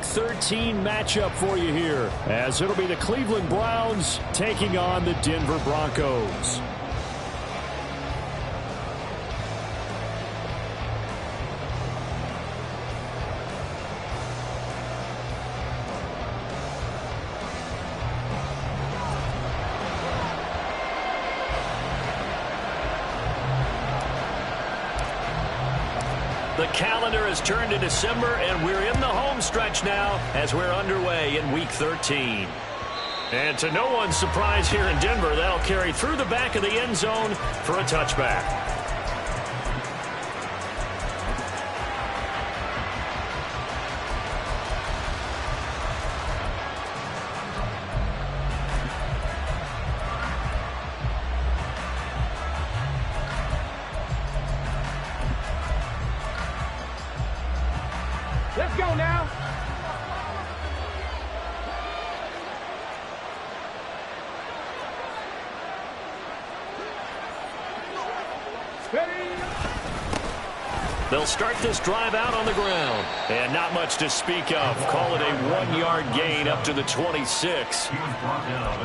Week 13 matchup for you here, as it'll be the Cleveland Browns taking on the Denver Broncos. The calendar has turned to December, and we're in the home stretch now as we're underway in Week 13. And to no one's surprise here in Denver, that'll carry through the back of the end zone for a touchback. Let's go now. They'll start this drive out on the ground. And not much to speak of. Call it a 1-yard gain up to the 26.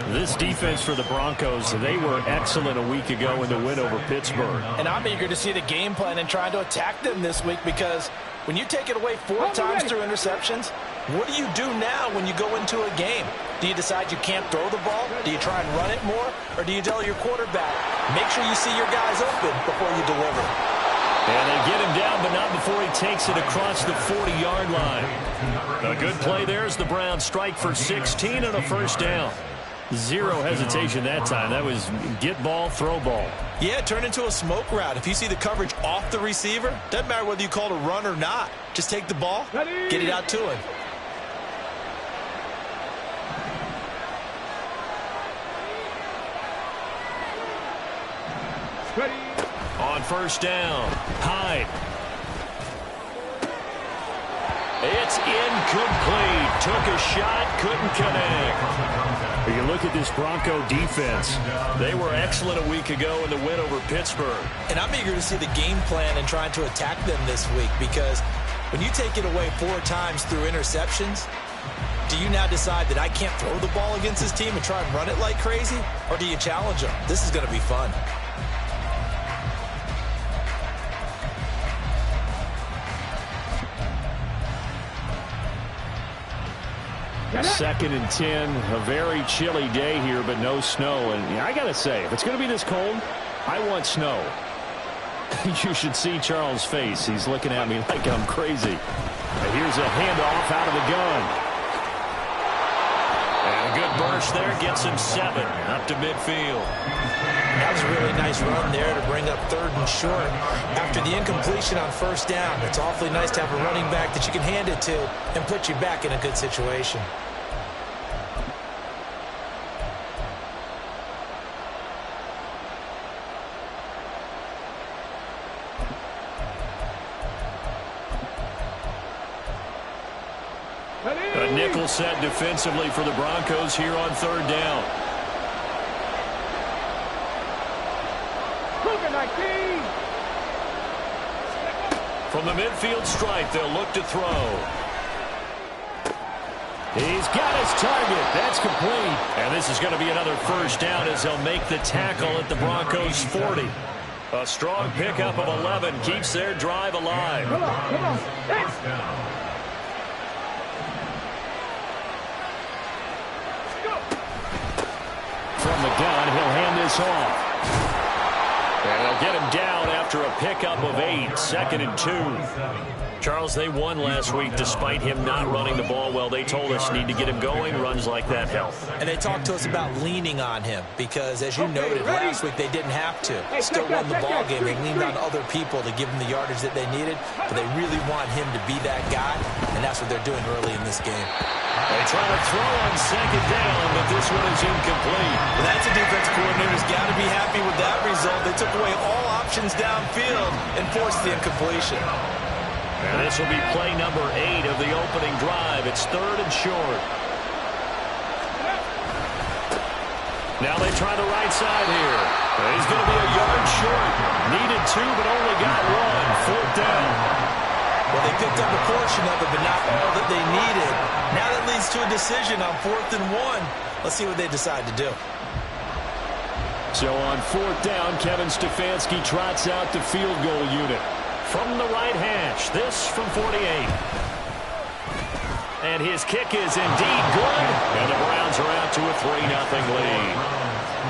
This defense for the Broncos, they were excellent a week ago in the win over Pittsburgh. And I'm eager to see the game plan and trying to attack them this week, because when you take it away 4 times through interceptions, what do you do now when you go into a game? Do you decide you can't throw the ball? Do you try and run it more? Or do you tell your quarterback, make sure you see your guys open before you deliver? And they get him down, but not before he takes it across the 40-yard line. A good play there as the Browns strike for 16 and a first down. Zero hesitation that time. That was get ball, throw ball. Yeah, turn into a smoke route. If you see the coverage off the receiver, doesn't matter whether you call it a run or not. Just take the ball, get it out to him. On first down, Hyde. It's incomplete. Took a shot, couldn't connect. You look at this Bronco defense. They were excellent a week ago in the win over Pittsburgh. And I'm eager to see the game plan and trying to attack them this week, because when you take it away 4 times through interceptions, do you now decide that I can't throw the ball against this team and try and run it like crazy? Or do you challenge them? This is going to be fun. Second and 10, a very chilly day here, but no snow. And I got to say, if it's going to be this cold, I want snow. You should see Charles' face. He's looking at me like I'm crazy. And here's a handoff out of the gun. And a good burst there gets him 7 up to midfield. That was a really nice run there to bring up 3rd and short. After the incompletion on first down, it's awfully nice to have a running back that you can hand it to and put you back in a good situation. A nickel set defensively for the Broncos here on 3rd down. From the midfield stripe, they'll look to throw. He's got his target. That's complete. And this is going to be another first down as he'll make the tackle at the Broncos' 40. A strong pickup of 11 keeps their drive alive. Come on. From the gun, he'll hand this off. And they'll get him down after a pickup of 8, 2nd and 2. Charles, they won last week despite him not running the ball well. They told us need to get him going. Runs like that help. And they talked to us about leaning on him because, as you noted, last week they didn't have to. Still won the ball game. They leaned on other people to give them the yardage that they needed, but they really want him to be that guy, and that's what they're doing early in this game. They try to throw on 2nd down, but this one is incomplete. Well, that's a defense coordinator's got to be happy with that result. They took away all options downfield and forced the incompletion. And this will be play number 8 of the opening drive. It's 3rd and short. Now they try the right side here. He's going to be a yard short. Needed 2, but only got 1. 4th down. Well, they picked up a portion of it, but not all that they needed. leads to a decision on 4th and 1. Let's see what they decide to do. So on 4th down, Kevin Stefanski trots out the field goal unit. From the right hash, this from 48. And his kick is indeed good. And the Browns are out to a 3-0 lead.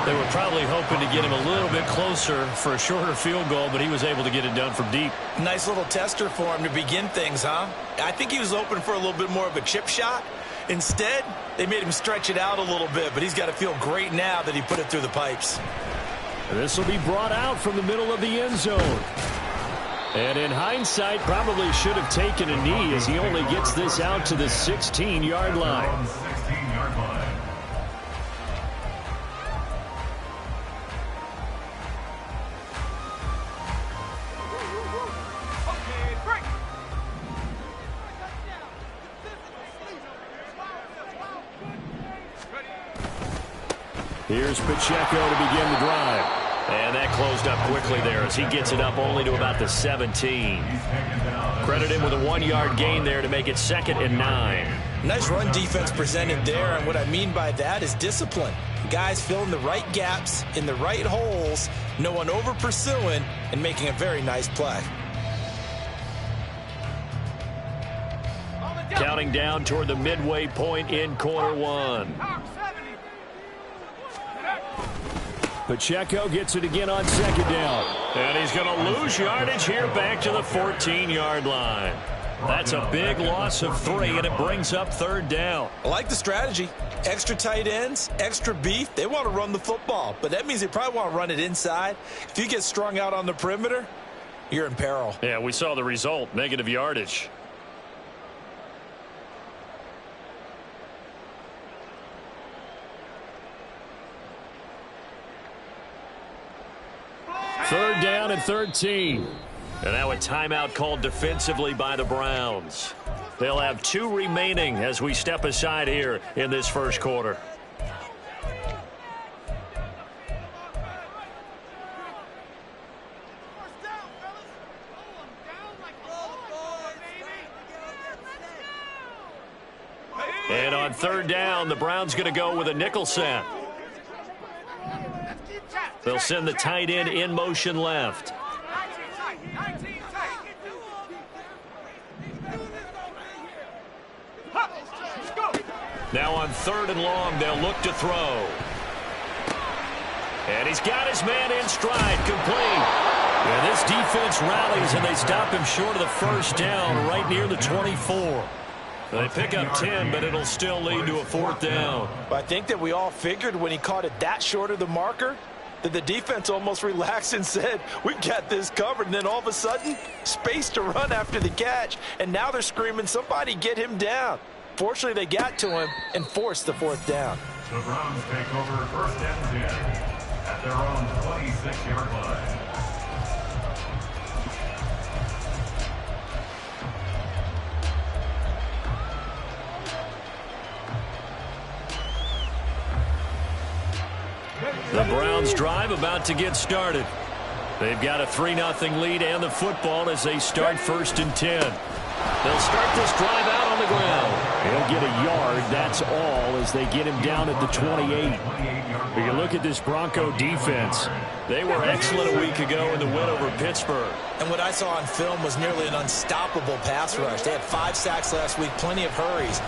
They were probably hoping to get him a little bit closer for a shorter field goal, but he was able to get it done from deep. Nice little tester for him to begin things, huh? I think he was open for a little bit more of a chip shot. Instead, they made him stretch it out a little bit, but he's got to feel great now that he put it through the pipes. This will be brought out from the middle of the end zone. And in hindsight, probably should have taken a knee as he only gets this out to the 16-yard line. Here's Pacheco to begin the drive. And that closed up quickly there as he gets it up only to about the 17. Credit him with a 1-yard gain there to make it 2nd and 9. Nice run defense presented there, and what I mean by that is discipline. Guys filling the right gaps in the right holes, no one over pursuing, and making a very nice play. Counting down toward the midway point in quarter 1. Pacheco gets it again on 2nd down. And he's going to lose yardage here back to the 14-yard line. That's a big loss of 3, and it brings up 3rd down. I like the strategy. Extra tight ends, extra beef. They want to run the football, but that means they probably want to run it inside. If you get strung out on the perimeter, you're in peril. Yeah, we saw the result, negative yardage. Third down and 13. And now a timeout called defensively by the Browns. They'll have 2 remaining as we step aside here in this first quarter. And on 3rd down, the Browns going to go with a nickel set. They'll send the tight end in motion left. Now on 3rd and long, they'll look to throw. And he's got his man in stride, complete. And this defense rallies, and they stop him short of the 1st down right near the 24. They pick up 10, but it'll still lead to a 4th down. I think that we all figured when he caught it that short of the marker that the defense almost relaxed and said, we've got this covered. And then all of a sudden, space to run after the catch. And now they're screaming, somebody get him down. Fortunately, they got to him and forced the 4th down. The Browns take over 1st and 10 at their own 26-yard line. The Browns drive about to get started. They've got a 3-0 lead and the football as they start 1st and 10. They'll start this drive out on the ground. He'll get a yard, that's all, as they get him down at the 28. But you look at this Bronco defense. They were excellent a week ago in the win over Pittsburgh. And what I saw on film was nearly an unstoppable pass rush. They had 5 sacks last week, plenty of hurries.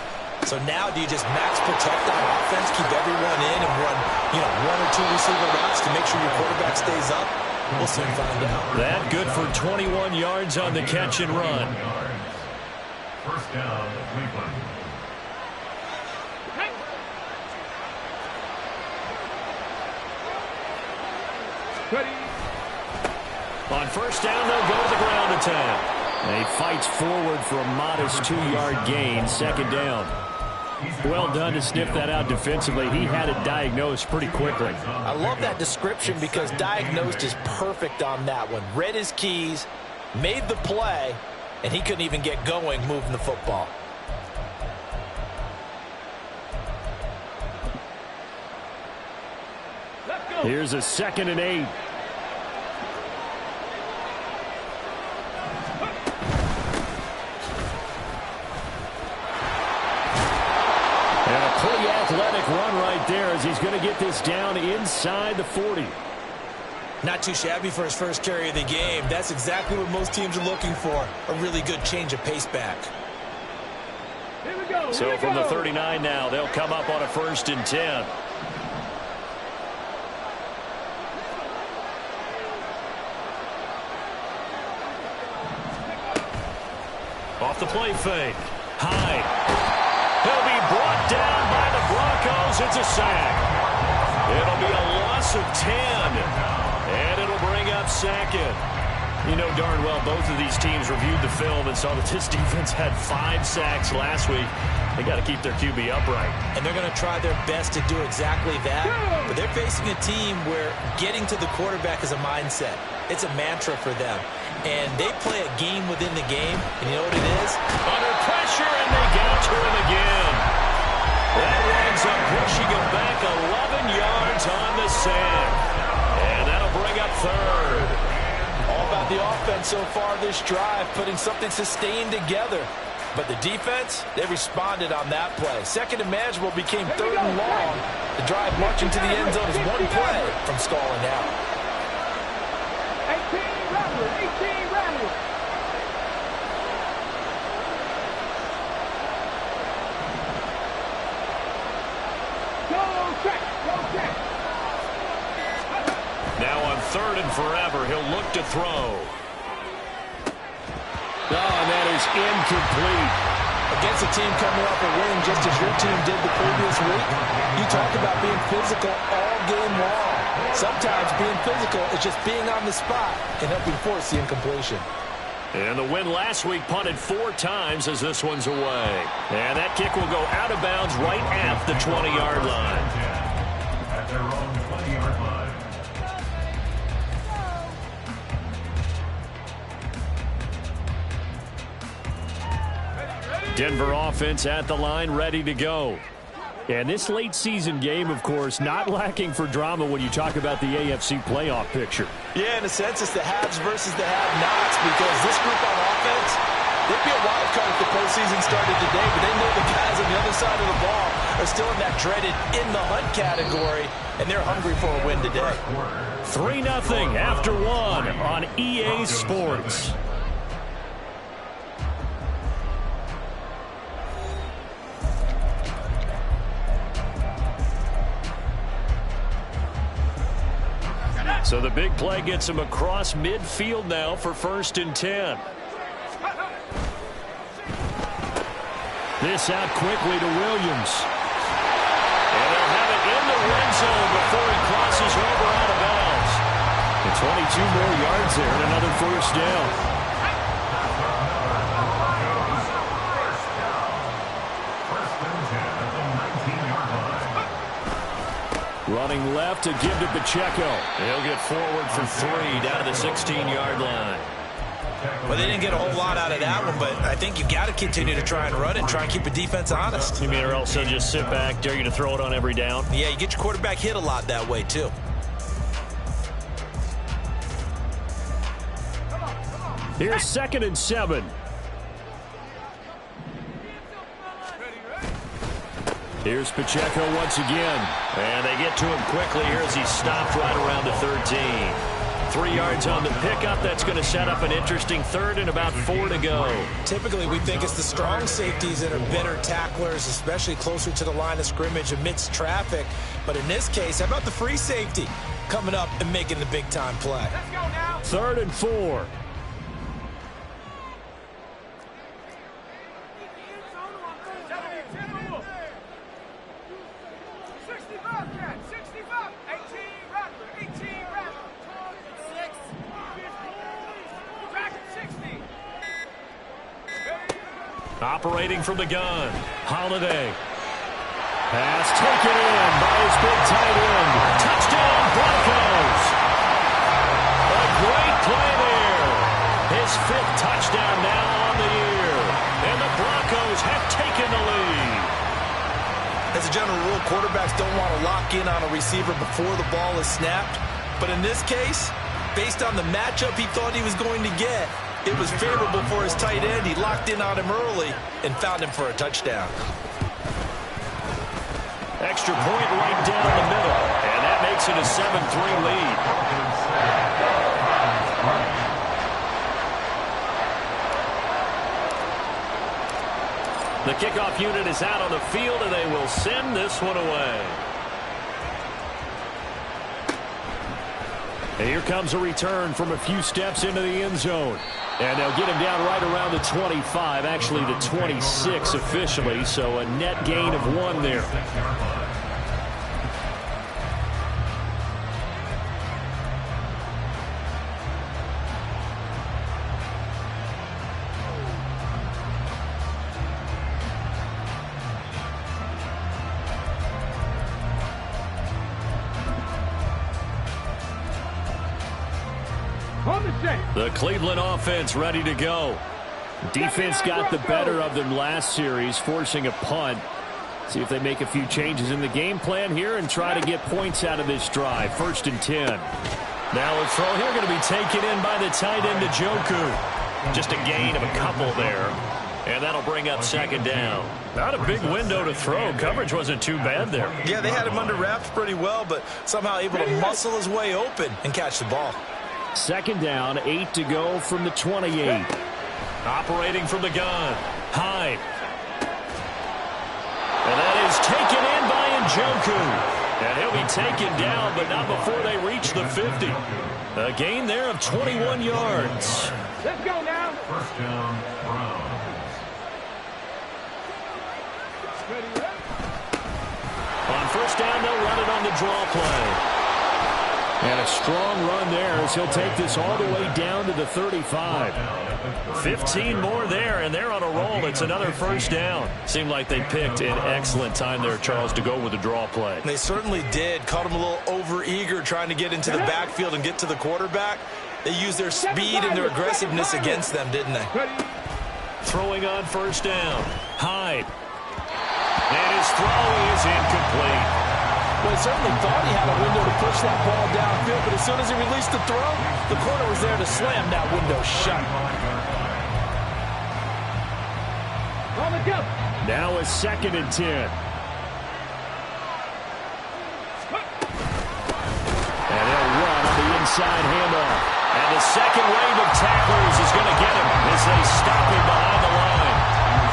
So now do you just max protect on offense, keep everyone in, and run, 1 or 2 receiver routes to make sure your quarterback stays up? We'll soon find out. That good for 21 yards on the catch and run. 1st down, Cleveland. On 1st down, they'll go to the ground attack. And he fights forward for a modest 2-yard gain, 2nd down. Well done to sniff that out defensively. He had it diagnosed pretty quickly. I love that description because diagnosed is perfect on that one. Read his keys, made the play, and he couldn't even get going moving the football. Here's a 2nd and 8. Pretty athletic run right there as he's going to get this down inside the 40. Not too shabby for his first carry of the game. That's exactly what most teams are looking for, a really good change of pace back. So from the 39 now, they'll come up on a 1st and 10. Off the play fake. High. He'll be brought down by the Broncos. It's a sack. It'll be a loss of 10. And it'll bring up 2nd. You know darn well both of these teams reviewed the film and saw that this defense had 5 sacks last week. They got to keep their QB upright. And they're going to try their best to do exactly that. But they're facing a team where getting to the quarterback is a mindset. It's a mantra for them. And they play a game within the game. And you know what it is? Under pressure, and they get to him again. That winds up pushing him back 11 yards on the sack. And that'll bring up 3rd. All about the offense so far this drive, putting something sustained together. But the defense, they responded on that play. 2nd and manageable became 3rd and long. The drive marching to the end zone is one play from stalling out. 18 Rattler. Go check. Now on 3rd and forever, he'll look to throw. Oh, and that is incomplete. Against a team coming off a win just as your team did the previous week, you talk about being physical all game long. Sometimes being physical is just being on the spot and helping force the incompletion. And the win last week punted 4 times as this one's away. And that kick will go out of bounds right at the 20-yard line. At their own 20-yard line. Denver offense at the line, ready to go. And this late season game, of course, not lacking for drama when you talk about the AFC playoff picture. Yeah, in a sense, it's the haves versus the have-nots, because this group on offense, they'd be a wild card if the postseason started today, but they know the guys on the other side of the ball are still in that dreaded in-the-hunt category, and they're hungry for a win today. 3-0 after 1 on EA Sports. So the big play gets him across midfield now for 1st and 10. This out quickly to Williams. And they'll have it in the red zone before he crosses over out of bounds. And 22 more yards there and another 1st down. Running left to give to Pacheco. He'll get forward for 3 down to the 16-yard line. Well, they didn't get a whole lot out of that one, but I think you got to continue to try and run it and try and keep the defense honest. You mean or else they'll just sit back, dare you to throw it on every down? Yeah, you get your quarterback hit a lot that way, too. Here's 2nd and 7. Here's Pacheco once again. And they get to him quickly here as he stopped right around the 13. 3 yards on the pickup. That's going to set up an interesting 3rd and about 4 to go. Typically, we think it's the strong safeties that are better tacklers, especially closer to the line of scrimmage amidst traffic. But in this case, how about the free safety coming up and making the big-time play? Let's go now. 3rd and 4. Operating from the gun, Holiday. Pass taken in by his big tight end. Touchdown, Broncos. A great play there. His 5th touchdown now on the year. And the Broncos have taken the lead. As a general rule, quarterbacks don't want to lock in on a receiver before the ball is snapped. But in this case, based on the matchup he thought he was going to get, it was favorable for his tight end. He locked in on him early and found him for a touchdown. Extra point right down the middle. And that makes it a 7-3 lead. The kickoff unit is out on the field, and they will send this one away. And here comes a return from a few steps into the end zone. And they'll get him down right around the 25, actually the 26 officially, so a net gain of 1 there. The Cleveland offense ready to go. Defense got the better of them last series, forcing a punt. See if they make a few changes in the game plan here and try to get points out of this drive. 1st and 10. Now a throw here going to be taken in by the tight end, Njoku. Just a gain of a couple there. And that'll bring up 2nd down. Not a big window to throw. Coverage wasn't too bad there. Yeah, they had him under wraps pretty well, but somehow able to muscle his way open and catch the ball. 2nd down, 8 to go from the 28. Operating from the gun. Hyde. And that is taken in by Njoku. And he'll be taken down, but not before they reach the 50. A gain there of 21 yards. Let's go now. 1st down, Brownz. On 1st down, they'll run it on the draw play. And a strong run there as he'll take this all the way down to the 35. 15 more there, and they're on a roll. It's another 1st down. Seemed like they picked an excellent time there, Charles, to go with the draw play. They certainly did. Caught him a little over-eager trying to get into the backfield and get to the quarterback. They used their speed and their aggressiveness against them, didn't they? Throwing on 1st down. Hyde. And his throw is incomplete. Well, he certainly thought he had a window to push that ball downfield, but as soon as he released the throw, the corner was there to slam that window shut. On the go. Now a 2nd and 10. And they'll run on the inside handoff. And the second wave of tacklers is going to get him as they stop him behind the line.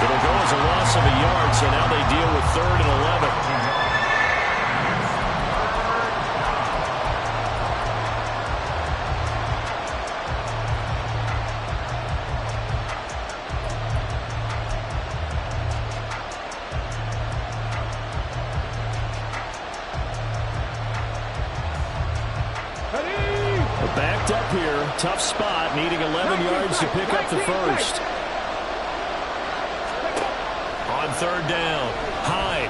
It'll go as a loss of a yard, so now they deal with 3rd and 11. Backed up here. Tough spot. Needing 11 yards to pick up the 1st. On 3rd down. Hyde.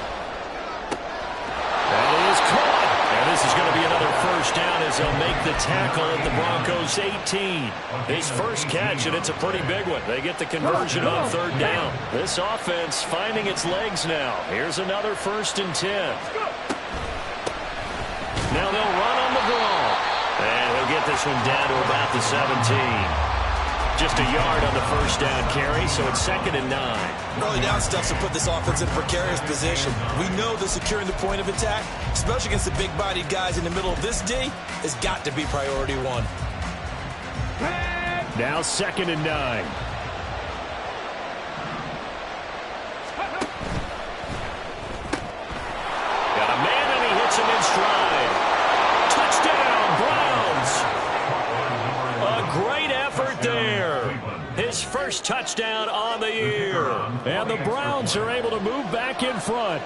That is caught. And this is going to be another 1st down as they'll make the tackle at the Broncos' 18. His first catch, and it's a pretty big one. They get the conversion on 3rd down. This offense finding its legs now. Here's another 1st and 10. Now they'll run on the ball. And he'll get this one down to about the 17. Just a yard on the 1st down carry, so it's 2nd and 9. Early down stuff to put this offense in a precarious position. We know that securing the point of attack, especially against the big-bodied guys in the middle of this D, has got to be priority 1. Now 2nd and 9. Got a man, and he hits him in stride. Touchdown, Brownz. A great effort there. His first touchdown on the year. And the Browns are able to move back in front.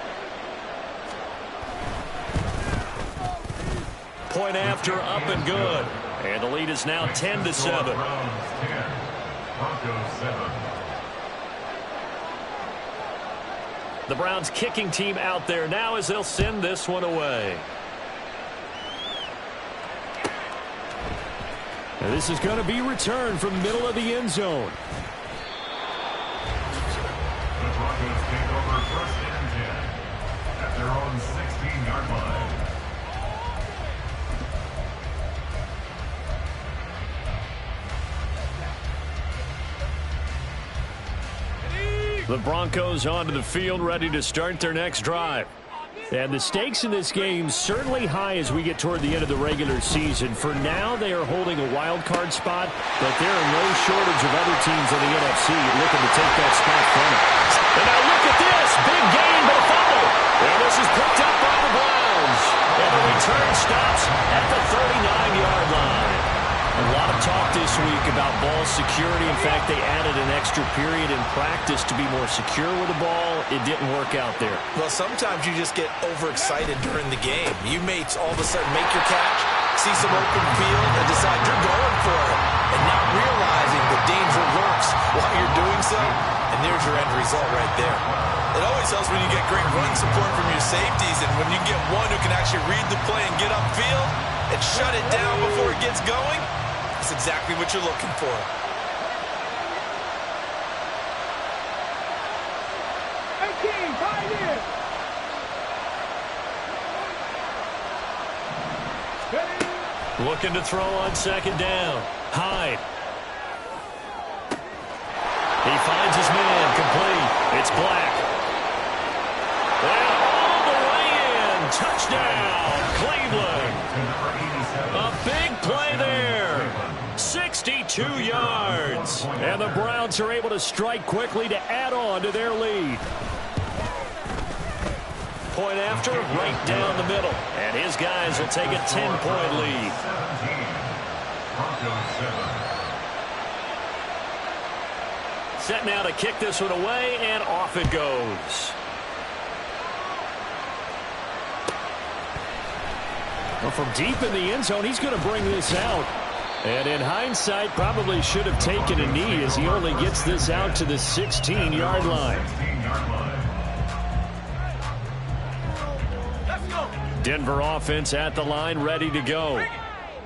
Point after, up and good. And the lead is now 10-7. Brownz 10, Broncos 7. The Browns kicking team out there now as they'll send this one away. And this is going to be returned from middle of the end zone. The Broncos take over 1st and 10 at their own 16-yard line. The Broncos onto the field, ready to start their next drive. And the stakes in this game certainly high as we get toward the end of the regular season. For now, they are holding a wild card spot, but there are no shortage of other teams in the NFC looking to take that spot from it. And now look at this. Big gain, but a fumble. And this is picked up by the Browns. And the return stops at the 39-yard line. A lot of talk this week about ball security. In fact, they added an extra period in practice to be more secure with the ball. It didn't work out there. Well, sometimes you just get overexcited during the game. You may all of a sudden make your catch, see some open field, and decide you're going for it, and not realizing the danger lurks while you're doing so. And there's your end result right there. It always helps when you get great run support from your safeties, and when you get one who can actually read the play and get upfield and shut it down before it gets going, that's exactly what you're looking for. Looking to throw on second down. Hyde. He finds his man complete. It's Black. And all the way in. Touchdown, Cleveland. A big play there. 62 yards. And the Browns are able to strike quickly to add on to their lead. Point after, right down the middle. And his guys will take a 10-point lead. 17. Broncos 7. Set now to kick this one away, and off it goes. Well, from deep in the end zone, he's going to bring this out. And in hindsight, probably should have taken a knee as he only gets this out to the 16-yard line. Denver offense at the line, ready to go.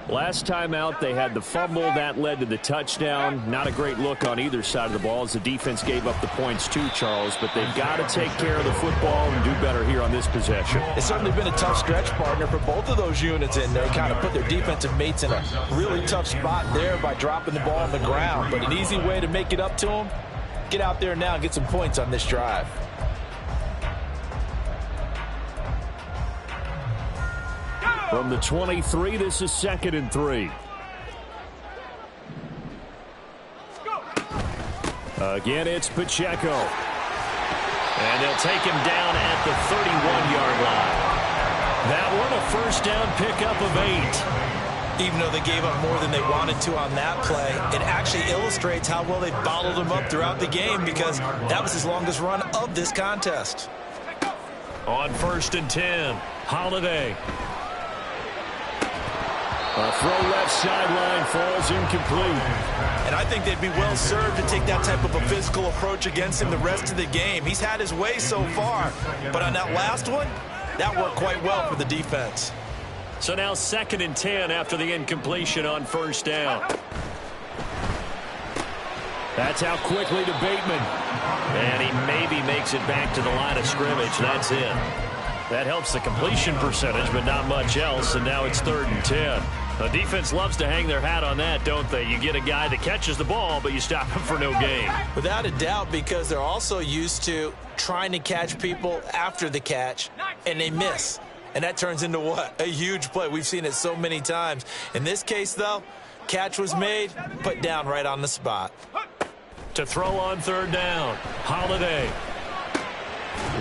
Last time out, they had the fumble. That led to the touchdown. Not a great look on either side of the ball as the defense gave up the points too, Charles. But they've got to take care of the football and do better here on this possession. It's certainly been a tough stretch, partner, for both of those units in there. Kind of put their defensive mates in a really tough spot there by dropping the ball on the ground. But an easy way to make it up to them, get out there now and get some points on this drive. From the 23, this is 2nd and 3. Again, it's Pacheco. And they'll take him down at the 31-yard line. That one a first down pickup of 8. Even though they gave up more than they wanted to on that play, it actually illustrates how well they bottled him up throughout the game, because that was his longest run of this contest. On 1st and 10, Holiday. A throw left sideline falls incomplete. And I think they'd be well served to take that type of a physical approach against him the rest of the game. He's had his way so far, but on that last one, that worked quite well for the defense. So now 2nd and 10 after the incompletion on 1st down. That's out quickly to Bateman. And he maybe makes it back to the line of scrimmage. That's it. That helps the completion percentage, but not much else. And now it's 3rd and 10. The defense loves to hang their hat on that, don't they? You get a guy that catches the ball, but you stop him for no gain. Without a doubt, because they're also used to trying to catch people after the catch, and they miss. And that turns into what? A huge play. We've seen it so many times. In this case, though, catch was made, put down right on the spot. To throw on 3rd down, Holiday.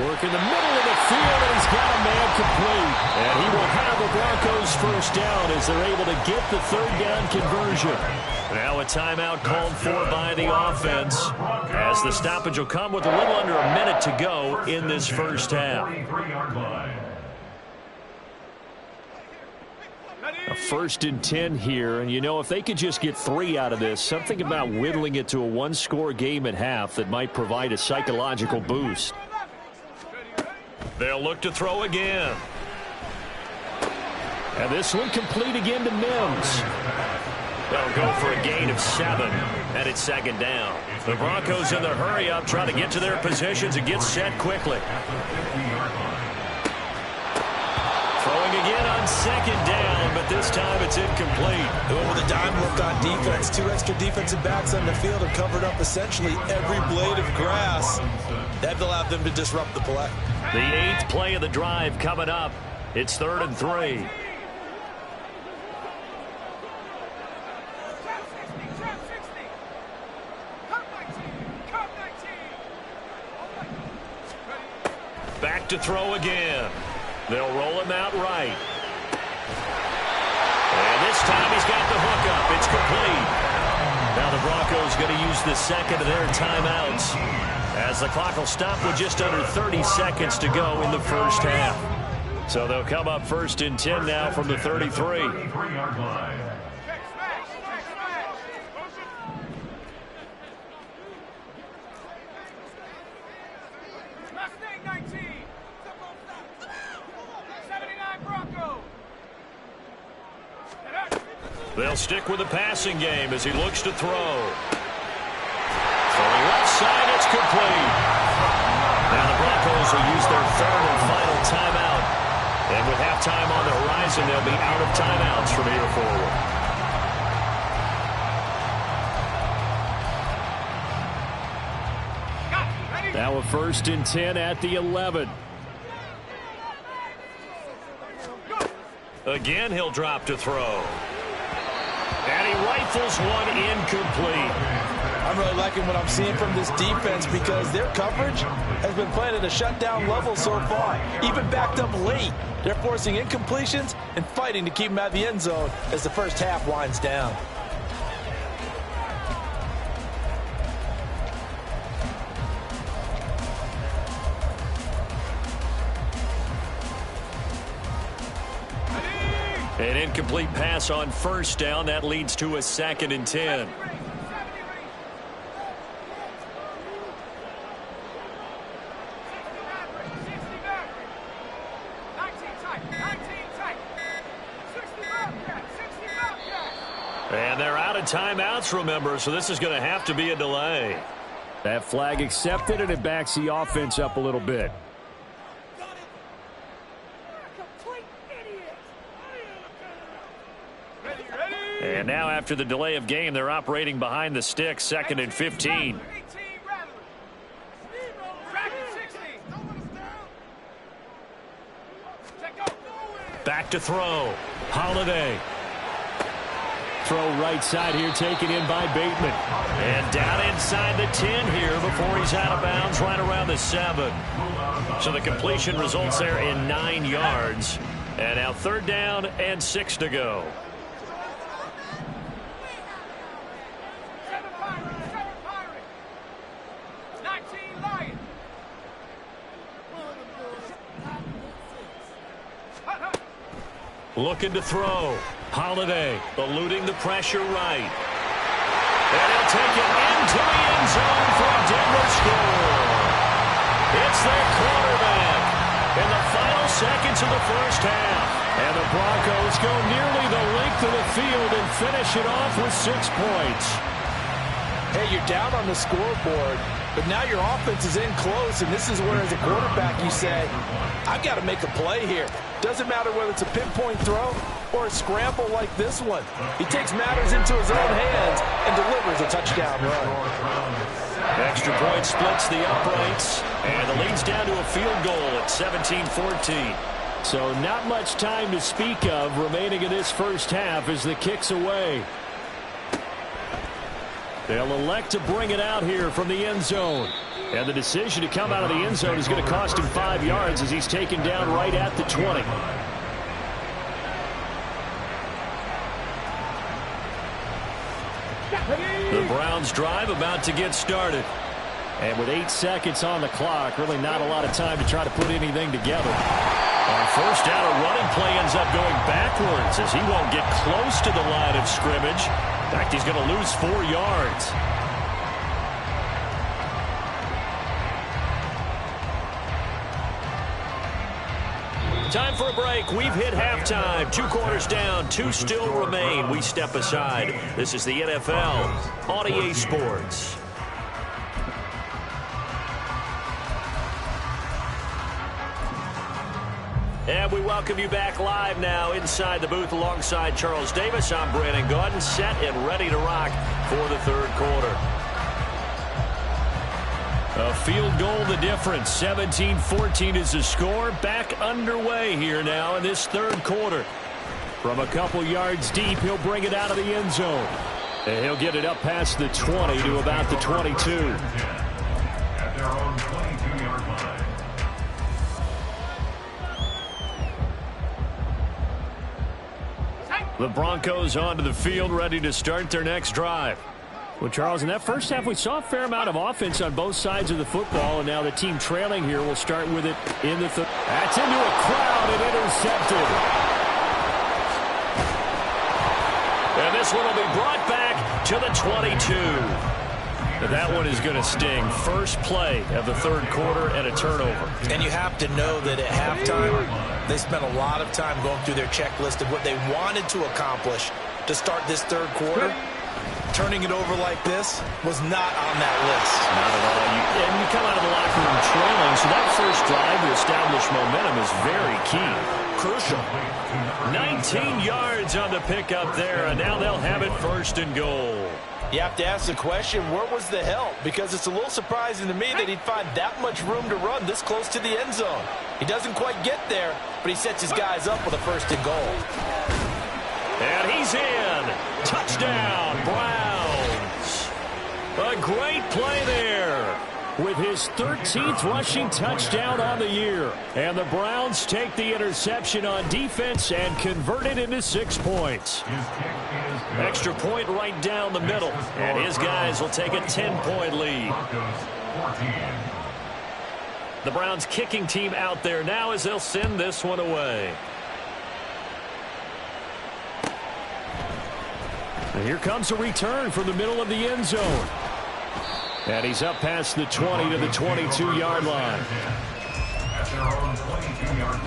Work in the middle of the field, and he's got a man complete. And he will have the Broncos 1st down as they're able to get the 3rd down conversion. Now a timeout called for by the offense, as the stoppage will come with a little under a minute to go in this 1st half. A 1st and 10 here, and you know, if they could just get 3 out of this, something about whittling it to a 1-score game at half that might provide a psychological boost. They'll look to throw again. And this one complete again to Mims. They'll go for a gain of 7, and it's 2nd down. The Broncos in the hurry-up try to get to their positions and get set quickly. Throwing again on 2nd down. but this time it's incomplete. With a dime look on defense, 2 extra defensive backs on the field have covered up essentially every blade of grass. That allowed them to disrupt the play. The 8th play of the drive coming up. It's 3rd and 3. Back to throw again. They'll roll him out right. And this time he's got the hook up. It's complete. Now the Broncos going to use the second of their timeouts as the clock will stop with just under 30 seconds to go in the first half. So they'll come up 1st and 10 now from the 33. They'll stick with the passing game as he looks to throw. Throwing left side, it's complete. Now the Broncos will use their 3rd and final timeout. And with halftime on the horizon, they'll be out of timeouts from here forward. Now a 1st and 10 at the 11. Again, he'll drop to throw. And he rifles one incomplete. I'm really liking what I'm seeing from this defense because their coverage has been playing at a shutdown level so far. Even backed up late. They're forcing incompletions and fighting to keep them out of the end zone as the first half winds down. An incomplete pass on 1st down. That leads to a 2nd and 10. And they're out of timeouts, remember, so this is going to have to be a delay. That flag accepted, and it backs the offense up a little bit. And now after the delay of game, they're operating behind the sticks, 2nd and 15. Back to throw. Holiday. Throw right side here, taken in by Bateman. And down inside the 10 here before he's out of bounds, right around the 7. So the completion results there in 9 yards. And now 3rd down and 6 to go. Looking to throw. Holiday eluding the pressure right. And he'll take it into the end zone for a Denver score. It's their quarterback in the final seconds of the first half. And the Broncos go nearly the length of the field and finish it off with 6 points. Hey, you're down on the scoreboard, but now your offense is in close, and this is where, as a quarterback, you say, I've got to make a play here. Doesn't matter whether it's a pinpoint throw or a scramble like this one. He takes matters into his own hands and delivers a touchdown run. Extra point splits the uprights, and the lead's down to a field goal at 17-14. So not much time to speak of remaining in this first half as the kick's away. They'll elect to bring it out here from the end zone. And the decision to come out of the end zone is going to cost him 5 yards as he's taken down right at the 20. The Browns drive about to get started. And with 8 seconds on the clock, really not a lot of time to try to put anything together. On 1st down, a running play ends up going backwards as he won't get close to the line of scrimmage. In fact, he's going to lose 4 yards. Time for a break. We've hit halftime. 2 quarters down, 2 still remain. We step aside. This is the NFL on EA Sports. And we welcome you back live now inside the booth alongside Charles Davis. I'm Brandon Gaudin, set and ready to rock for the third quarter. A field goal the difference. 17-14 is the score. Back underway here now in this third quarter. From a couple yards deep, he'll bring it out of the end zone. And he'll get it up past the 20 to about the 22. At their own 22-yard line. The Broncos onto the field, ready to start their next drive. Well, Charles, in that first half, we saw a fair amount of offense on both sides of the football, and now the team trailing here will start with it in the third. That's into a crowd and intercepted. And this one will be brought back to the 22. But that one is going to sting. First play of the third quarter and a turnover. And you have to know that at halftime, they spent a lot of time going through their checklist of what they wanted to accomplish to start this third quarter. Turning it over like this was not on that list. Not at all. And you come out of the locker room trailing, so that first drive to establish momentum is very key. Crucial. 19 yards on the pickup there, and now they'll have it first and goal. You have to ask the question, where was the help? Because it's a little surprising to me that he'd find that much room to run this close to the end zone. He doesn't quite get there, but he sets his guys up with a first and goal. And he's in. Touchdown, Brownz. A great play there. With his 13th rushing touchdown on the year. And the Browns take the interception on defense and convert it into 6 points. Extra point right down the middle. And his guys will take a 10-point lead. The Browns kicking team out there now as they'll send this one away. And here comes a return from the middle of the end zone. And he's up past the 20 to the 22-yard line. At their own 22-yard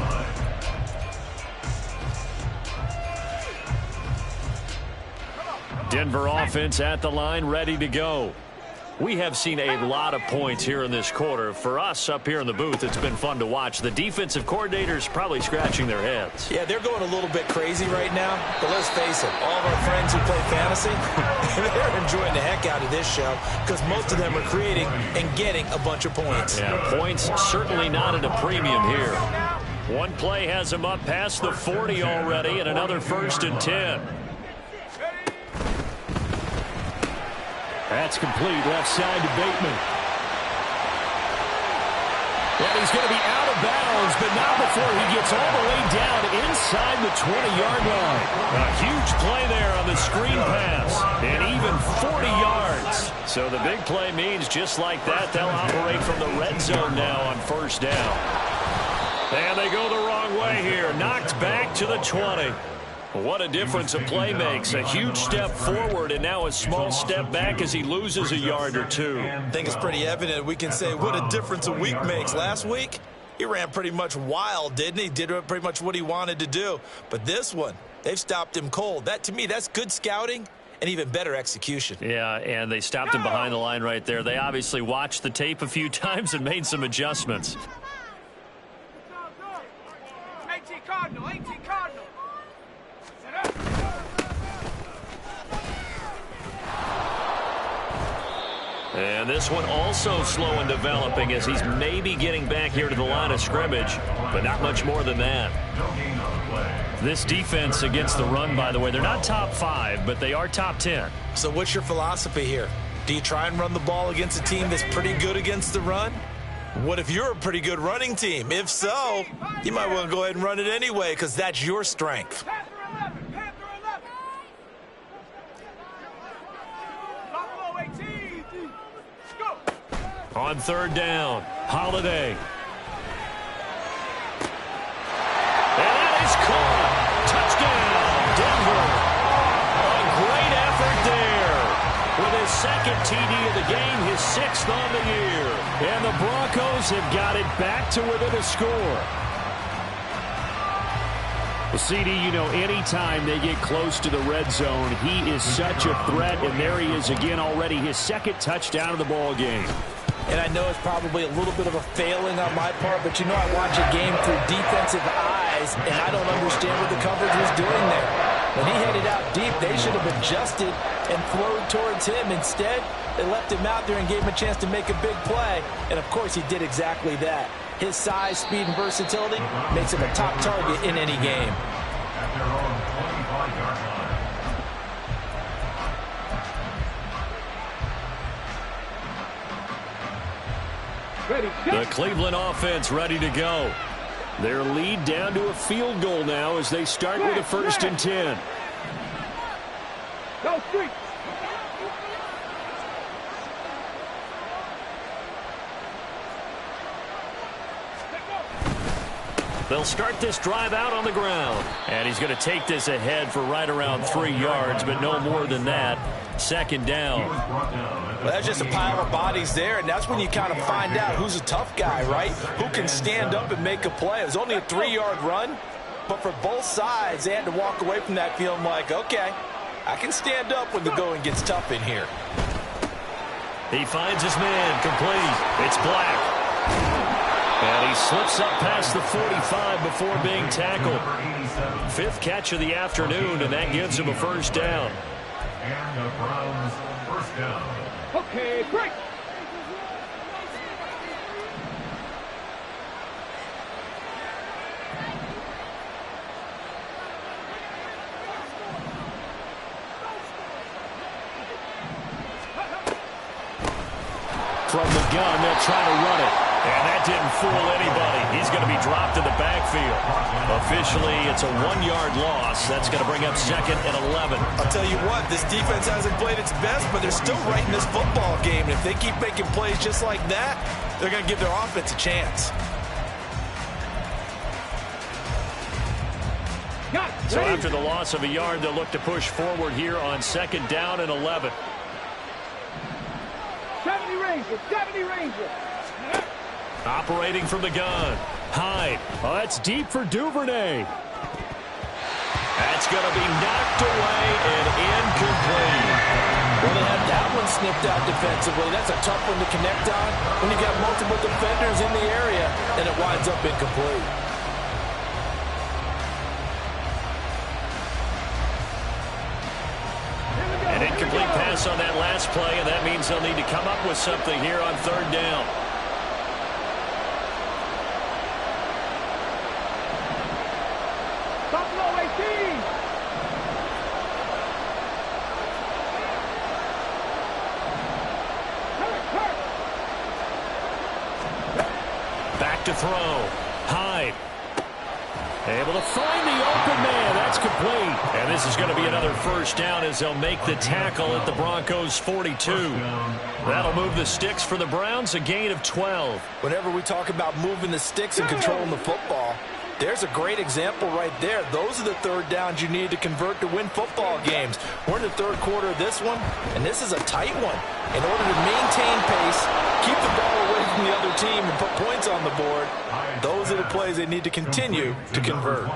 line. Denver offense at the line, ready to go. We have seen a lot of points here in this quarter. For us up here in the booth, it's been fun to watch. The defensive coordinators probably scratching their heads. Yeah, they're going a little bit crazy right now. But let's face it, all of our friends who play fantasy, they're enjoying the heck out of this show because most of them are creating and getting a bunch of points. Yeah, points certainly not at a premium here. One play has them up past the 40 already, and another first and 10. That's complete, left side to Bateman. And he's going to be out of bounds, but not before he gets all the way down inside the 20-yard line. A huge play there on the screen pass, and even 40 yards. So the big play means just like that, they'll operate from the red zone now on first down. And they go the wrong way here, knocked back to the 20. What a difference a play makes. A huge step forward and now a small step back as he loses a yard or two. I think it's pretty evident. We can say what a difference a week makes. Last week, he ran pretty much wild, didn't he? Did pretty much what he wanted to do. But this one, they've stopped him cold. That, to me, that's good scouting and even better execution. Yeah, and they stopped him behind the line right there. They obviously watched the tape a few times and made some adjustments. 18 Cardinal, 18 Cardinal. And this one also slow in developing as he's maybe getting back here to the line of scrimmage, but not much more than that. This defense against the run, by the way, they're not top 5, but they are top 10. So what's your philosophy here? Do you try and run the ball against a team that's pretty good against the run? What if you're a pretty good running team? If so, you might want to go ahead and run it anyway because that's your strength. On third down, Holiday. And that is caught. Touchdown, Denver. A great effort there. With his second TD of the game, his 6th on the year. And the Broncos have got it back to within a score. Well, CD, you know, anytime they get close to the red zone, he is such a threat, and there he is again already, his 2nd touchdown of the ball game. And I know it's probably a little bit of a failing on my part, but you know I watch a game through defensive eyes, and I don't understand what the coverage was doing there. When he headed out deep, they should have adjusted and flowed towards him. Instead, they left him out there and gave him a chance to make a big play. And, of course, he did exactly that. His size, speed, and versatility makes him a top target in any game. At their own 25-yard line. The Cleveland offense ready to go. Their lead down to a field goal now as they start with a 1st and 10. Go street. They'll start this drive out on the ground. And he's going to take this ahead for right around 3 yards, but no more than that. 2nd down. Well, that's just a pile of bodies there, and that's when you kind of find out who's a tough guy, right? Who can stand up and make a play. It was only a 3-yard run, but for both sides, they had to walk away from that feeling like, okay, I can stand up when the going gets tough in here. He finds his man, complete. It's Black. And he slips up past the 45 before being tackled. 5th catch of the afternoon, and that gives him a 1st down. And the Browns' 1st down. Okay, break. From the gun, they'll try to run it. And that didn't fool anybody. He's going to be dropped in the backfield. Officially, it's a 1-yard loss. That's going to bring up 2nd and 11. I'll tell you what, this defense hasn't played its best, but they're still right in this football game. And if they keep making plays just like that, they're going to give their offense a chance. So after the loss of a yard, they'll look to push forward here on 2nd down and 11. 70 Ranger, 70 Ranger. Operating from the gun. Hyde. Oh, that's deep for Duvernay. That's going to be knocked away and incomplete. Well, they had that one snipped out defensively. That's a tough one to connect on when you got multiple defenders in the area, and it winds up incomplete. An incomplete pass on that last play, and that means they'll need to come up with something here on 3rd down. Back to throw. Hyde. Able to find the open man. That's complete. And this is going to be another 1st down as they'll make the tackle at the Broncos' 42. That'll move the sticks for the Browns, a gain of 12. Whenever we talk about moving the sticks and controlling the football, there's a great example right there. Those are the 3rd downs you need to convert to win football games. We're in the 3rd quarter of this one, and this is a tight one. In order to maintain pace, keep the ball away from the other team, and put points on the board, those are the plays they need to continue to convert.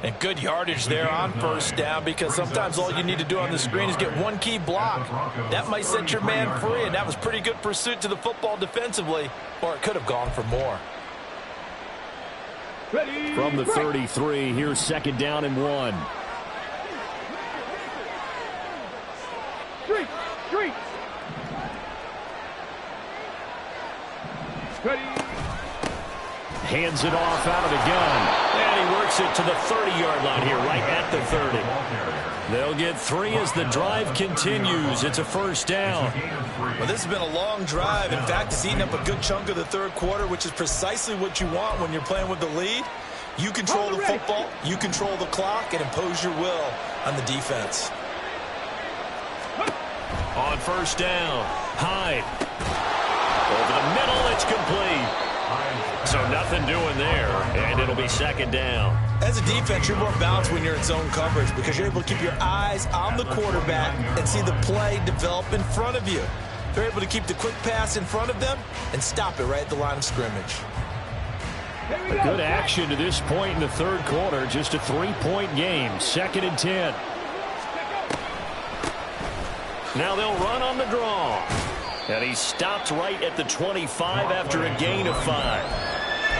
And good yardage there on 1st down, because sometimes all you need to do on the screen is get one key block. That might set your man free, and that was pretty good pursuit to the football defensively, or it could have gone for more. From the 33, here's 2nd down and 1. Street, street. Ready. Hands it off out of the gun. And he works it to the 30-yard line here, right at the 30. They'll get 3 as the drive continues. It's a 1st down. Well, this has been a long drive. In fact, it's eaten up a good chunk of the 3rd quarter, which is precisely what you want when you're playing with the lead. You control the football, you control the clock, and impose your will on the defense. On 1st down, Hyde. Over the middle, it's complete. So nothing doing there, and it'll be 2nd down. As a defense, you're more balanced when you're in zone coverage because you're able to keep your eyes on the quarterback and see the play develop in front of you. They're able to keep the quick pass in front of them and stop it right at the line of scrimmage. A good action to this point in the 3rd quarter. Just a 3-point game. 2nd and 10. Now they'll run on the draw. And he stopped right at the 25 after a gain of 5.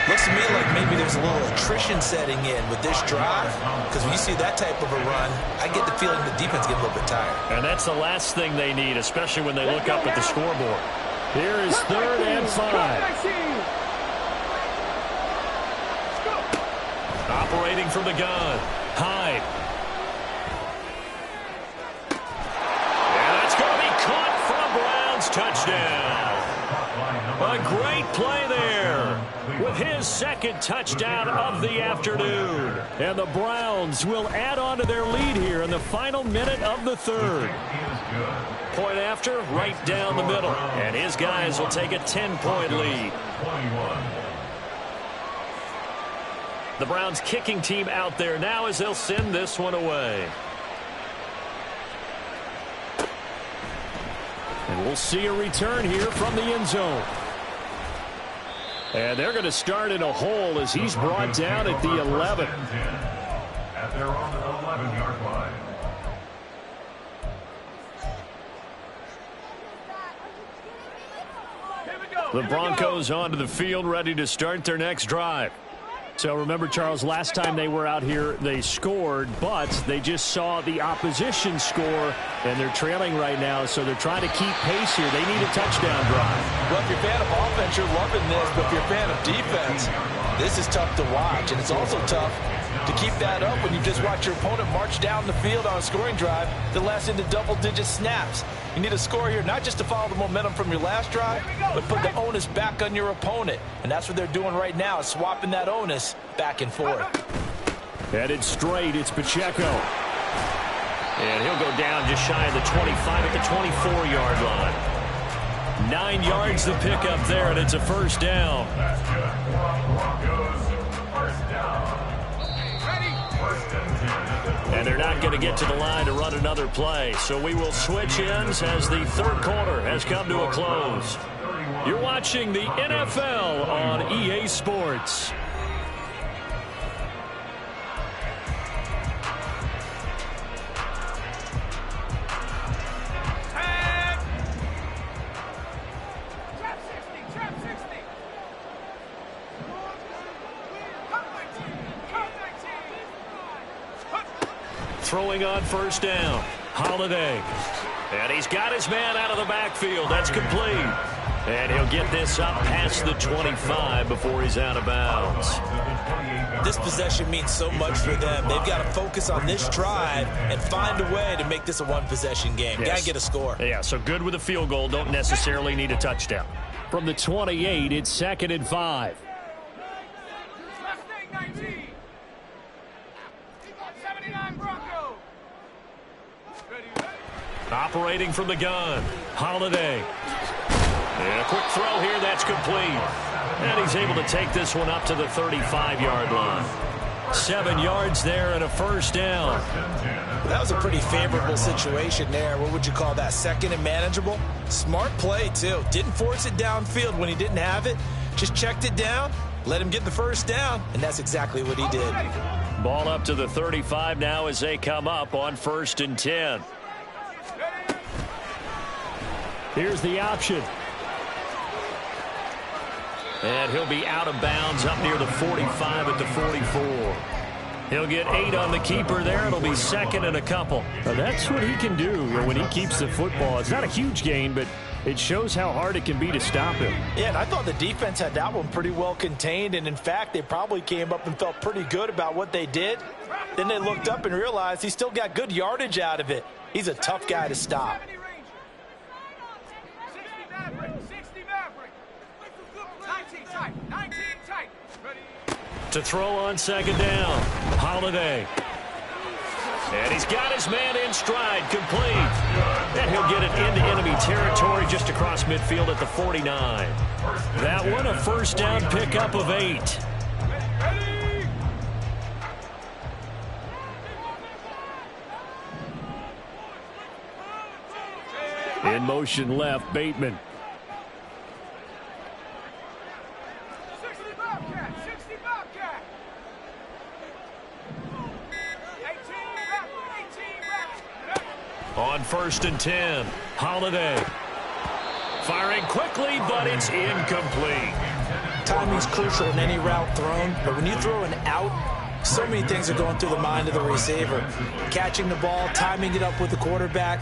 Looks to me like maybe there's a little attrition setting in with this drive, because when you see that type of a run, I get the feeling the defense gets a little bit tired. And that's the last thing they need, especially when they look up at the scoreboard. Here is 3rd and 5. Operating from the gun, Hyde. And that's going to be caught from Brownz. Touchdown. A great play there with his 2nd touchdown of the afternoon. And the Browns will add on to their lead here in the final minute of the 3rd. Point after, right down the middle. And his guys will take a 10-point lead. The Browns kicking team out there now as they'll send this one away. And we'll see a return here from the end zone. And they're going to start in a hole as he's brought down at the 11. At their own 11-yard line. The Broncos onto the field, ready to start their next drive. So remember, Charles, last time they were out here, they scored, but they just saw the opposition score, and they're trailing right now, so they're trying to keep pace here. They need a touchdown drive. Well, if you're a fan of offense, you're loving this, but if you're a fan of defense, this is tough to watch, and it's also tough to keep that up when you just watch your opponent march down the field on a scoring drive that lasts into double-digit snaps. You need a score here, not just to follow the momentum from your last drive, but put the onus back on your opponent. And that's what they're doing right now, is swapping that onus back and forth. Headed straight, it's Pacheco. And he'll go down just shy of the 25 at the 24-yard line. 9 yards to pick up there, and it's a 1st down. And they're not going to get to the line to run another play. So we will switch ends as the 3rd quarter has come to a close. You're watching the NFL on EA Sports. Throwing on 1st down, Holiday. And he's got his man out of the backfield. That's complete. And he'll get this up past the 25 before he's out of bounds. This possession means so much for them. They've got to focus on this drive and find a way to make this a one-possession game. Yes. Got to get a score. Yeah, so good with a field goal. Don't necessarily need a touchdown. From the 28, it's 2nd and 5. Operating from the gun, Holiday. And a quick throw here, that's complete. And he's able to take this one up to the 35-yard line. 7 yards there and a 1st down. That was a pretty favorable situation there. What would you call that? 2nd and manageable? Smart play, too. Didn't force it downfield when he didn't have it. Just checked it down, let him get the 1st down, and that's exactly what he did. Ball up to the 35 now as they come up on 1st and 10. Here's the option. And he'll be out of bounds up near the 45 at the 44. He'll get 8 on the keeper there. It'll be 2nd and a couple. Now that's what he can do when he keeps the football. It's not a huge gain, but it shows how hard it can be to stop him. Yeah, and I thought the defense had that one pretty well contained, and in fact, they probably came up and felt pretty good about what they did. Then they looked up and realized he still got good yardage out of it. He's a tough guy to stop. To throw on 2nd down, Holiday. And he's got his man in stride, complete. And he'll get it into enemy territory just across midfield at the 49. That one a 1st down pickup of 8. In motion left, Bateman. On 1st and 10, Holiday. Firing quickly, but it's incomplete. Timing's crucial in any route thrown, but when you throw an out, so many things are going through the mind of the receiver. Catching the ball, timing it up with the quarterback.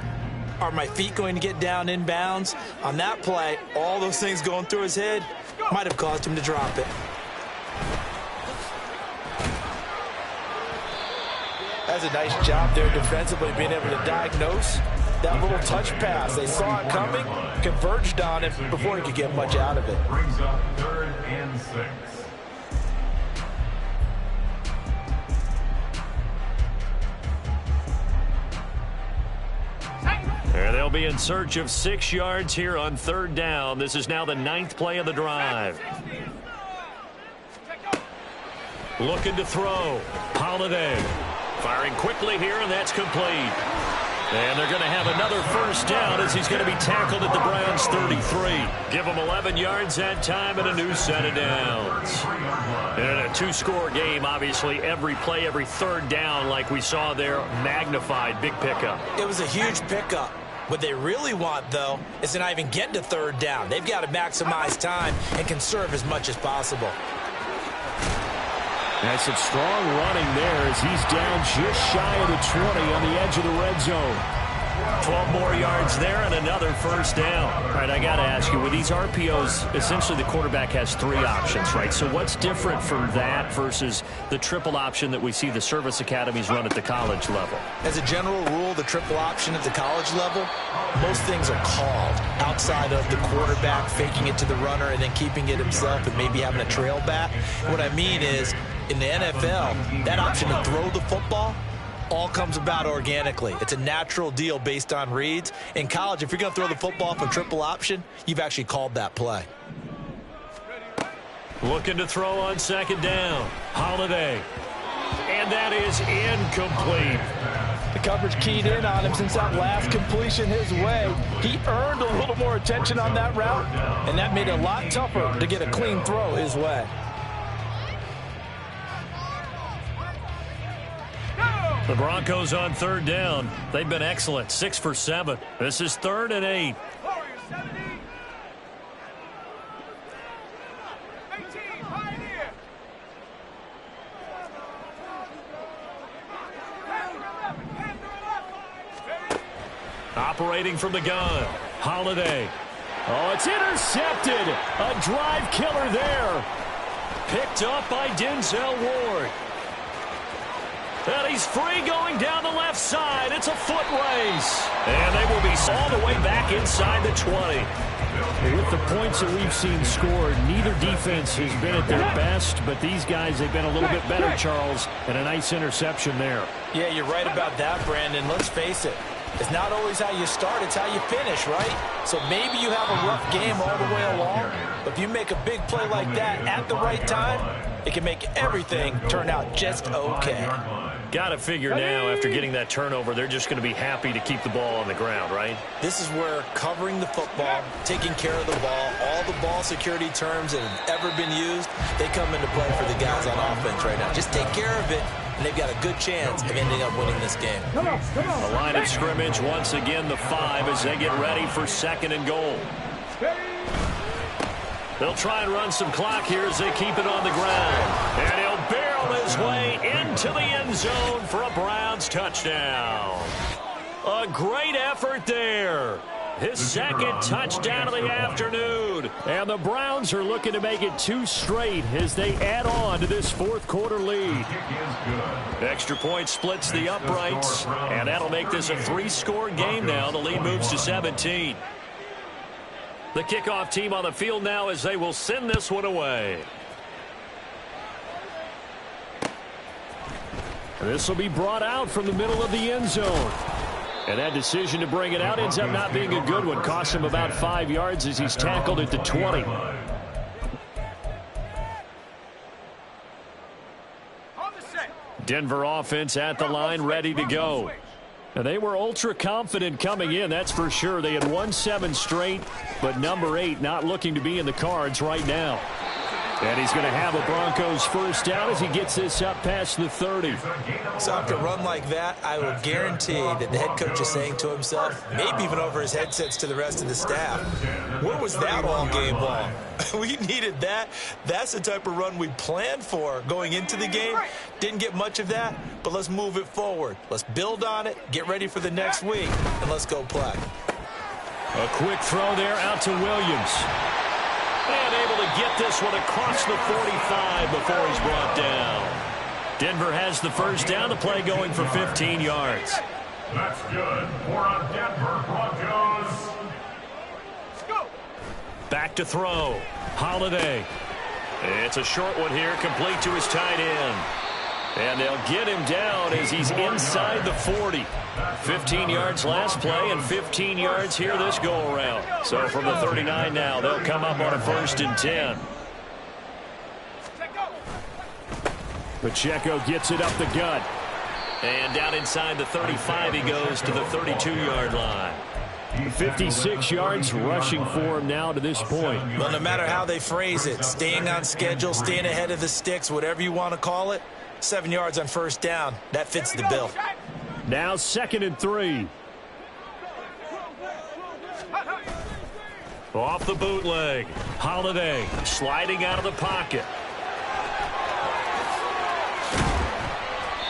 Are my feet going to get down in bounds? On that play, all those things going through his head might have caused him to drop it. That's a nice job there defensively, being able to diagnose that little touch pass. They saw it coming, converged on it before he could get much out of it. Brings up 3rd and 6. They'll be in search of 6 yards here on 3rd down. This is now the 9th play of the drive. Looking to throw. Holiday firing quickly here, and that's complete. And they're going to have another first down as he's going to be tackled at the Browns 33. Give him 11 yards that time and a new set of downs. And a 2-score game, obviously, every play, every 3rd down, like we saw there, magnified. Big pickup. It was a huge pickup. What they really want, though, is to not even get to 3rd down. They've got to maximize time and conserve as much as possible. That's some strong running there as he's down just shy of the 20 on the edge of the red zone. 12 more yards there and another first down. All right, I got to ask you, with these RPOs, essentially the quarterback has 3 options, right? So what's different from that versus the triple option that we see the service academies run at the college level? As a general rule, the triple option at the college level, most things are called outside of the quarterback faking it to the runner and then keeping it himself and maybe having a trail back. What I mean is, in the NFL, that option to throw the football all comes about organically. It's a natural deal based on reads. In college, if you're going to throw the football for triple option, you've actually called that play. Looking to throw on 2nd down. Holiday. And that is incomplete. The coverage keyed in on him since that last completion his way. He earned a little more attention on that route, and that made it a lot tougher to get a clean throw his way. The Broncos on 3rd down. They've been excellent. 6 for 7. This is 3rd and 8. Operating from the gun. Holiday. Oh, it's intercepted. A drive killer there. Picked up by Denzel Ward. And he's free going down the left side. It's a foot race. And they will be all the way back inside the 20. With the points that we've seen scored, neither defense has been at their best, but these guys, they've been a little bit better, Charles, and a nice interception there. Yeah, you're right about that, Brandon. Let's face it. It's not always how you start, it's how you finish, right? So maybe you have a rough game all the way along, but if you make a big play like that at the right time, it can make everything turn out just okay. Got to figure now, after getting that turnover, they're just going to be happy to keep the ball on the ground, right? This is where covering the football, taking care of the ball, all the ball security terms that have ever been used, they come into play for the guys on offense right now. Just take care of it, and they've got a good chance of ending up winning this game. The line of scrimmage, once again, the 5 as they get ready for 2nd and goal. They'll try and run some clock here as they keep it on the ground. And he'll barrel his way into the end zone for a Browns touchdown. A great effort there. His 2nd touchdown of the afternoon. And the Browns are looking to make it 2 straight as they add on to this 4th quarter lead. Extra point splits the uprights, and that'll make this a 3-score game now. The lead moves to 17. The kickoff team on the field now as they will send this one away. This will be brought out from the middle of the end zone. And that decision to bring it out ends up not being a good one. Costs him about 5 yards as he's tackled at the 20. Denver offense at the line, ready to go. And they were ultra confident coming in, that's for sure. They had won 7 straight, but number 8 not looking to be in the cards right now. And he's going to have a Broncos first down as he gets this up past the 30. So after a run like that, I will guarantee that the head coach is saying to himself, maybe even over his headsets to the rest of the staff, where was that all game long? We needed that. That's the type of run we planned for going into the game. Didn't get much of that, but let's move it forward. Let's build on it, get ready for the next week, and let's go play. A quick throw there out to Williams. And able to get this one across the 45 before he's brought down. Denver has the first down. The play going for 15 yards. That's good for a Denver Broncos. Back to throw. Holiday. It's a short one here, complete to his tight end. And they'll get him down as he's inside the 40. 15 yards last play and 15 yards here this go-around. So from the 39 now, they'll come up on a 1st and 10. Pacheco gets it up the gut. And down inside the 35 he goes to the 32-yard line. 56 yards rushing for him now to this point. Well, no matter how they phrase it, staying on schedule, staying ahead of the sticks, whatever you want to call it, 7 yards on first down. That fits the bill. Now 2nd and 3. Off the bootleg. Holiday sliding out of the pocket.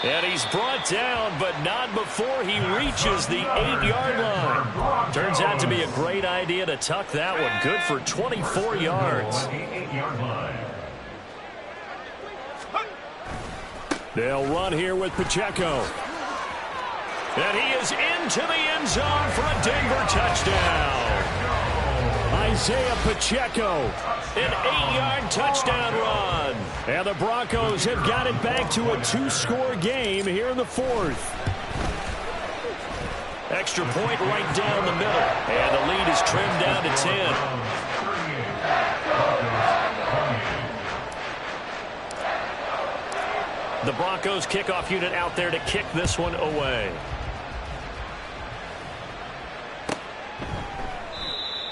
And he's brought down, but not before he reaches the 8-yard line. Turns out to be a great idea to tuck that one. Good for 24 yards. They'll run here with Pacheco. And he is into the end zone for a Denver touchdown. Isaiah Pacheco. An 8-yard touchdown run. And the Broncos have got it back to a 2-score game here in the 4th. Extra point right down the middle. And the lead is trimmed down to 10. The Broncos kickoff unit out there to kick this one away.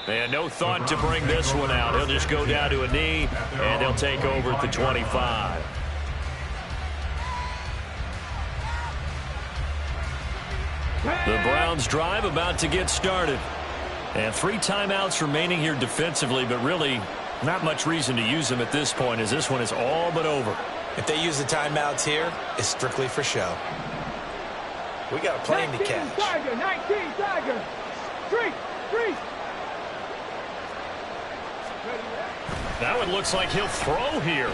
And no thought to bring this one out. He'll just go down to a knee, and he'll take over at the 25. The Browns drive about to get started. And 3 timeouts remaining here defensively, but really not much reason to use them at this point as this one is all but over. If they use the timeouts here, it's strictly for show. We got a plane to catch. 19 Tiger. Three. That one looks like he'll throw here.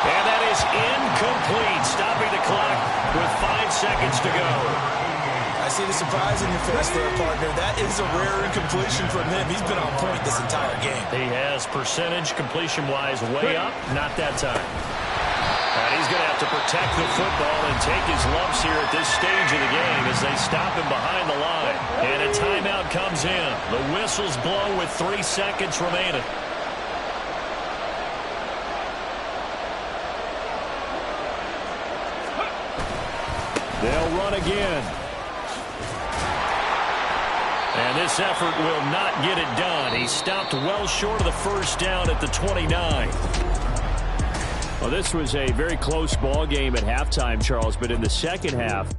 And that is incomplete, stopping the clock with 5 seconds to go. I see the surprise in your face there, partner. That is a rare incompletion from him. He's been on point this entire game. He has percentage completion-wise way up, not that time. And he's going to have to protect the football and take his lumps here at this stage of the game as they stop him behind the line. And a timeout comes in. The whistles blow with 3 seconds remaining. They'll run again. And this effort will not get it done. He stopped well short of the first down at the 29. Well, this was a very close ball game at halftime, Charles, but in the second half,